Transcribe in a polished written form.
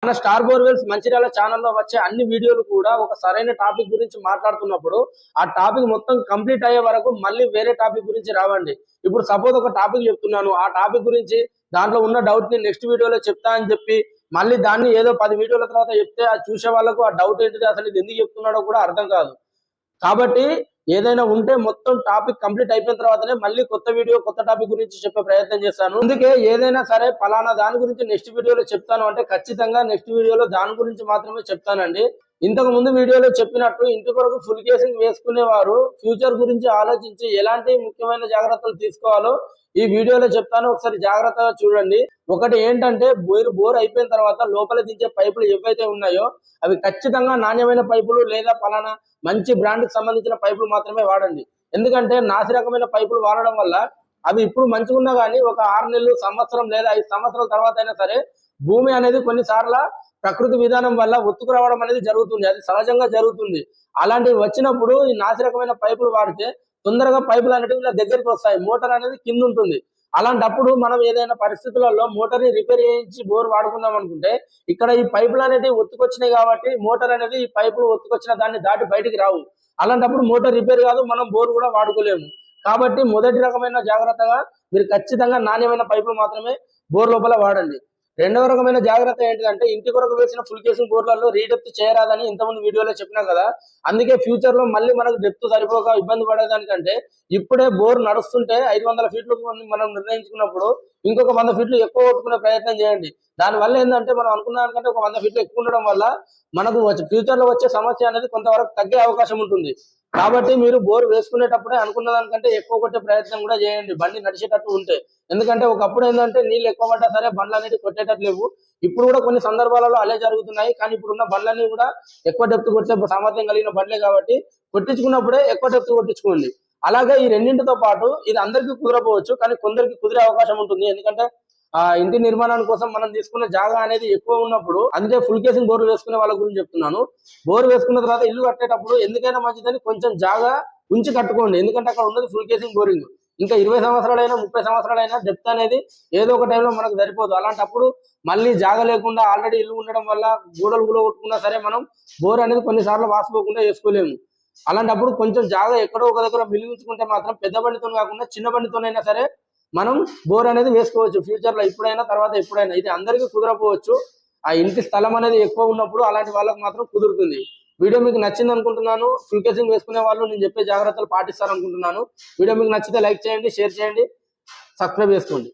మన star borewells Mancherial ఛానల్లో వచ్చే అన్ని వీడియోలు కూడా ఒక సరైన టాపిక్ గురించి మాట్లాడుతున్నప్పుడు ఆ టాపిక్ మొత్తం కంప్లీట్ అయ్యే వరకు మళ్ళీ వేరే టాపిక్ గురించి రావండి. ఇప్పుడు సపోజ్ ఒక టాపిక్ చెప్తున్నాను, ఆ టాపిక్ గురించి దాంట్లో ఉన్న డౌట్ ని నెక్స్ట్ వీడియోలో చెప్తా అని చెప్పి మళ్ళీ దాన్ని ఏదో 10 వీడియోల తర్వాత చెప్తే అది చూసే వాళ్ళకు ఆ డౌట్ ఏంటిది, అసలు ఇది ఎందుకు చెప్తున్నాడో కూడా అర్థం కాదు. కాబట్టి ఏదైనా ఉంటే మొత్తం టాపిక్ కంప్లీట్ అయిపోయిన తర్వాతనే మళ్ళీ కొత్త వీడియో కొత్త టాపిక్ గురించి చెప్పే ప్రయత్నం చేస్తాను. అందుకే ఏదైనా సరే పలానా దాని గురించి నెక్స్ట్ వీడియోలో చెప్తాను అంటే ఖచ్చితంగా నెక్స్ట్ వీడియోలో దాని గురించి మాత్రమే చెప్తానండి. ఇంతకు ముందు వీడియోలో చెప్పినట్టు ఇంటి కొరకు ఫుల్ కేసింగ్ వేసుకునేవారు ఫ్యూచర్ గురించి ఆలోచించి ఎలాంటి ముఖ్యమైన జాగ్రత్తలు తీసుకోవాలో ఈ వీడియోలో చెప్తాను, ఒకసారి జాగ్రత్తగా చూడండి. ఒకటి ఏంటంటే బోర్ అయిపోయిన తర్వాత లోపల దించే పైపులు ఏవైతే ఉన్నాయో అవి ఖచ్చితంగా నాణ్యమైన పైపులు లేదా పలానా మంచి బ్రాండ్ కి సంబంధించిన పైపులు మాత్రమే వాడండి. ఎందుకంటే నాసి రకమైన పైపులు వాడడం వల్ల అవి ఇప్పుడు మంచిగా ఉన్నా కానీ ఒక 6 నెలలు, సంవత్సరం లేదా 5 సంవత్సరాల తర్వాత అయినా సరే భూమి అనేది కొన్నిసార్లు ప్రకృతి విధానం వల్ల ఒత్తుకు రావడం అనేది జరుగుతుంది, అది సహజంగా జరుగుతుంది. అలాంటివి వచ్చినప్పుడు ఈ నాసి రకమైన పైపులు వాడితే తొందరగా పైపులు అనేటివి ఇలా దగ్గరికి వస్తాయి, మోటార్ అనేది కింద ఉంటుంది. అలాంటప్పుడు మనం ఏదైనా పరిస్థితులలో మోటార్ ని రిపేర్ చేయించి బోర్ వాడుకుందాం అనుకుంటే ఇక్కడ ఈ పైపులు అనేవి ఒత్తుకొచ్చినాయి కాబట్టి మోటార్ అనేది ఈ పైపులు ఒత్తుకొచ్చిన దాన్ని దాటి బయటికి రావు. అలాంటప్పుడు మోటార్ రిపేర్ కాదు, మనం బోర్ కూడా వాడుకోలేము. కాబట్టి మొదటి రకమైన జాగ్రత్తగా మీరు ఖచ్చితంగా నాణ్యమైన పైపులు మాత్రమే బోర్ లోపల వాడండి. రెండవ రకమైన జాగ్రత్త ఏంటంటే ఇంటి కొరకు వేసిన ఫుల్ కేసింగ్ బోర్లలో రీడెప్త్ చేయరాదని ఇంతకుముందు వీడియోలో చెప్పినా కదా. అందుకే ఫ్యూచర్ లో మళ్ళీ మనకు డెప్త్ సరిపోక ఇబ్బంది పడేదానికంటే ఇప్పుడే బోర్ నడుస్తుంటే 500 ఫీట్లు మనం నిర్ణయించుకున్నప్పుడు ఇంకొక 100 ఫీట్లు ఎక్కువ కొట్టుకునే ప్రయత్నం చేయండి. దానివల్ల ఏంటంటే మనం అనుకున్న దానికంటే ఒక 100 ఫీట్లు ఎక్కువ ఉండడం వల్ల మనకు ఫ్యూచర్ లో వచ్చే సమస్య అనేది కొంతవరకు తగ్గే అవకాశం ఉంటుంది. కాబట్టి మీరు బోర్ వేసుకునేటప్పుడే అనుకున్న దానికంటే ఎక్కువ కొట్టే ప్రయత్నం కూడా చేయండి, బండి నడిచేటట్టు ఉంటే. ఎందుకంటే ఒకప్పుడు ఏంటంటే నీళ్ళు ఎక్కువ పడ్డా సరే బండ్లు అనేవి కొట్టేటట్టు లేవు. ఇప్పుడు కూడా కొన్ని సందర్భాలలో అలే జరుగుతున్నాయి. కానీ ఇప్పుడున్న బండ్లన్నీ కూడా ఎక్కువ డెప్త్ కొట్టే సామర్థ్యం కలిగిన బండ్లే కాబట్టి కొట్టించుకున్నప్పుడే ఎక్కువ డెప్త్ కొట్టించుకోండి. అలాగే ఈ రెండింటితో పాటు ఇది అందరికీ కుదరపోవచ్చు, కానీ కొందరికి కుదిరే అవకాశం ఉంటుంది. ఎందుకంటే ఇంటి నిర్మాణం కోసం మనం తీసుకున్న జాగా అనేది ఎక్కువ ఉన్నప్పుడు, అందుకే ఫుల్ కేసింగ్ బోర్లు వేసుకునే వాళ్ళ గురించి చెప్తున్నాను. బోర్ వేసుకున్న తర్వాత ఇల్లు కట్టేటప్పుడు ఎందుకైనా మంచిదని కొంచెం జాగా ఉంచి కట్టుకోండి. ఎందుకంటే అక్కడ ఉన్నది ఫుల్ కేసింగ్ బోరింగ్. ఇంకా 20 సంవత్సరాలైనా 30 సంవత్సరాలైనా డెప్త్ అనేది ఏదో ఒక టైంలో మనకు సరిపోదు. అలాంటప్పుడు మళ్ళీ జాగ లేకుండా ఆల్రెడీ ఇల్లు ఉండడం వల్ల గోడలు కొట్టుకున్నా సరే మనం బోర్ అనేది కొన్నిసార్లు వాసిపోకుండా వేసుకోలేము. అలాంటప్పుడు కొంచెం జాగా ఎక్కడో ఒక దగ్గర మిలిగించుకుంటే మాత్రం పెద్ద బండితో కాకుండా చిన్న బండితోనైనా సరే మనం బోర్ అనేది వేసుకోవచ్చు ఫ్యూచర్ లో, ఎప్పుడైనా తర్వాత ఎప్పుడైనా. ఇది అందరికీ కుదరపోవచ్చు. ఆ ఇంటి స్థలం అనేది ఎక్కువ ఉన్నప్పుడు అలాంటి వాళ్ళకి మాత్రం కుదురుతుంది. వీడియో మీకు నచ్చింది అనుకుంటున్నాను. ఫుల్ కేసింగ్ వేసుకునే వాళ్ళు నేను చెప్పే జాగ్రత్తలు పాటిస్తారు అనుకుంటున్నాను. వీడియో మీకు నచ్చితే లైక్ చేయండి, షేర్ చేయండి, సబ్స్క్రైబ్ చేసుకోండి.